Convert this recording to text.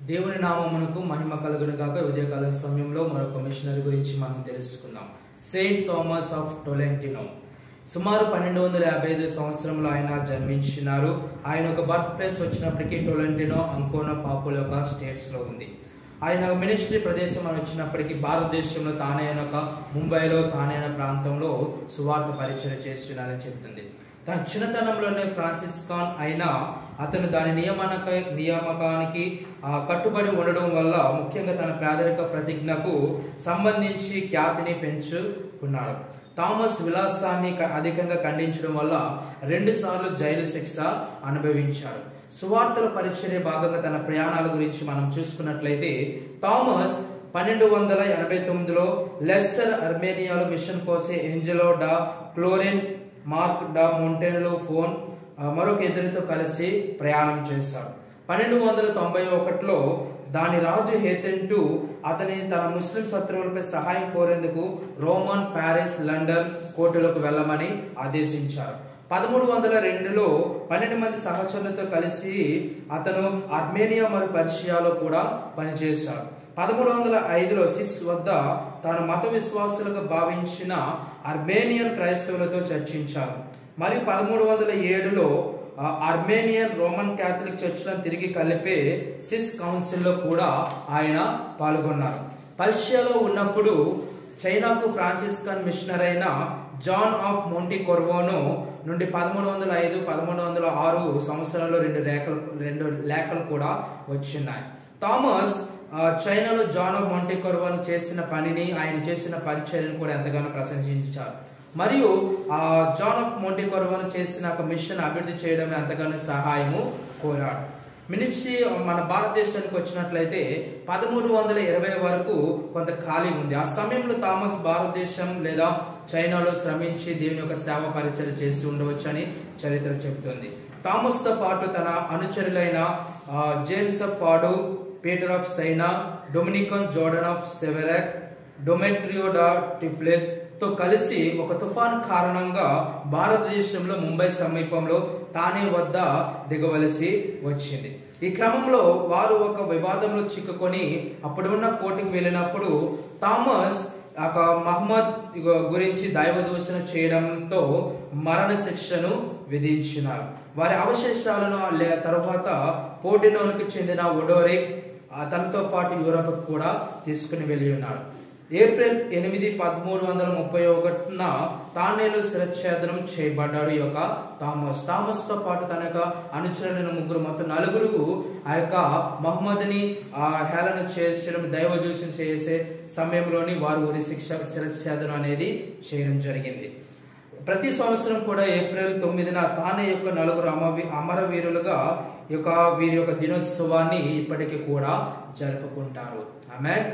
దేవుని నామమునకు మహిమ కలుగును గాక. ఉదయకాల సమయంలో మరొక మిషనరీ గురించి మనం తెలుసుకుందాం. Saint Thomas of Tolentino. సుమారు 1255 సంవత్సరంలో ఆయన జన్మించినారు. ఆయన ఒక బర్త్ ప్లేస్ వచ్చినప్పటికీ టొలెంటినో అంకోనా పాపుల యొక్క స్టేట్స్ లో ఉంది. ఆయన మినిస్ట్రీ ప్రదేశం అని వచ్చినప్పటికీ భారతదేశంలో తానైన ఒక ముంబైలో తానైన ప్రాంతంలో సువార్త పరిచయం చేస్తున్నారని చెప్తుంది. తన చిన్నతనంలోనే ఫ్రాన్సిస్కాన్ అయినా అతను దాని నియామకానికి కట్టుబడి ఉండడం వల్ల ముఖ్యంగా తన పేదరిక ప్రతిజ్ఞకు సంబంధించి ఖ్యాతిని పెంచుకున్నాడు. థామస్ విలాసాన్ని అధికంగా ఖండించడం వల్ల 2 సార్లు జైలు శిక్ష అనుభవించాడు. సువార్తల పరిచర్య భాగంగా తన ప్రయాణాల గురించి మనం చూసుకున్నట్లయితే థామస్ 1289లో లెస్సర్ అర్మేనియాలో మిషన్ కోసే ఏంజెలో డా క్లోరిన్ మార్క్ డా మొంటెన్లో ఫోన్ మరొక ఇద్దరితో కలిసి ప్రయాణం చేశాడు. 1291లో దాని రాజు హేతెంటు అతని తన ముస్లిం శత్రువులపై సహాయం కోరేందుకు రోమన్, ప్యారిస్, లండన్ కోర్టులకు వెళ్ళమని ఆదేశించారు. 1302లో 12 మంది సహచరులతో కలిసి అతను అర్మేనియా మరియు పర్షియాలో కూడా పనిచేశాడు. 1305లో సిస్ వద్ద తాను మత విశ్వాసులుగా భావించిన అర్మేనియన్ క్రైస్తవులతో చర్చించారు. మరియు 1307లో అర్మేనియన్ రోమన్ క్యాథలిక్ చర్చ్లను తిరిగి కలిపే సిస్ కౌన్సిల్లో కూడా ఆయన పాల్గొన్నారు. పర్షియాలో ఉన్నప్పుడు చైనాకు ఫ్రాన్సిస్కన్ మిషనరీ అయిన జాన్ ఆఫ్ మోంటికోర్వోను నుండి 1305, 1306 సంవత్సరాల్లో 2 లేఖలు కూడా వచ్చినాయి. థామస్ చైనాలో జాన్ ఆఫ్ మోంటికోర్వోను చేసిన పనిని, ఆయన చేసిన పరిచర్యను కూడా ఎంతగానో ప్రశంసించారు. మరియు జాన్ ఆఫ్ మోంటికోర్వోను చేసిన ఒక మిషన్ అభివృద్ధి చేయడం ఎంతగానో సహాయము కోరాడు. మినిస్ట్రీ మన భారతదేశానికి వచ్చినట్లయితే 1320 వరకు కొంత ఖాళీ ఉంది. ఆ సమయంలో థామస్ భారతదేశం లేదా చైనాలో శ్రమించి దేవుని యొక్క సేవ పరిచయం చేసి ఉండవచ్చు అని చరిత్ర చెబుతుంది. థామస్ తో పాటు తన అనుచరులైన James of Padua, Peter of Siena, Dominican Jordan of Severac, Demetrio da Tiflis తో కలిసి ఒక తుఫాన్ కారణంగా భారతదేశంలో ముంబై సమీపంలో తానే వద్ద దిగవలసి వచ్చింది. ఈ క్రమంలో వారు ఒక వివాదంలో చిక్కుకొని అప్పుడు ఉన్న కోర్టుకు వెళ్ళినప్పుడు థామస్ మహమ్మద్ గురించి దైవదూషణ చేయడంతో మరణ శిక్షను విధించినారు. వారి అవశేషాలను తరువాత పోర్టినోకి చెందిన ఒడోరిక్ తనతో పాటు యూరప్ కూడా తీసుకుని వెళ్ళి ఉన్నాడు. ఏప్రిల్ 8, 1331 తానేలో శిరచ్ఛేదనం చేయబడ్డాడు ఈ యొక్క థామస్ తో పాటు తన యొక్క అనుచరులైన 3 మొత్తం 4 ఆ యొక్క మహమ్మద్ని హేళన చేసడం, దైవదూషణ చేసే సమయంలోని వారు ఊరి శిరచ్ఛేదనం అనేది చేయడం జరిగింది. ప్రతి సంవత్సరం కూడా ఏప్రిల్ 9న తానే యొక్క 4 అమరవీరులుగా వీరి యొక్క దినోత్సవాన్ని ఇప్పటికీ కూడా జరుపుకుంటారు. ఆమేన్.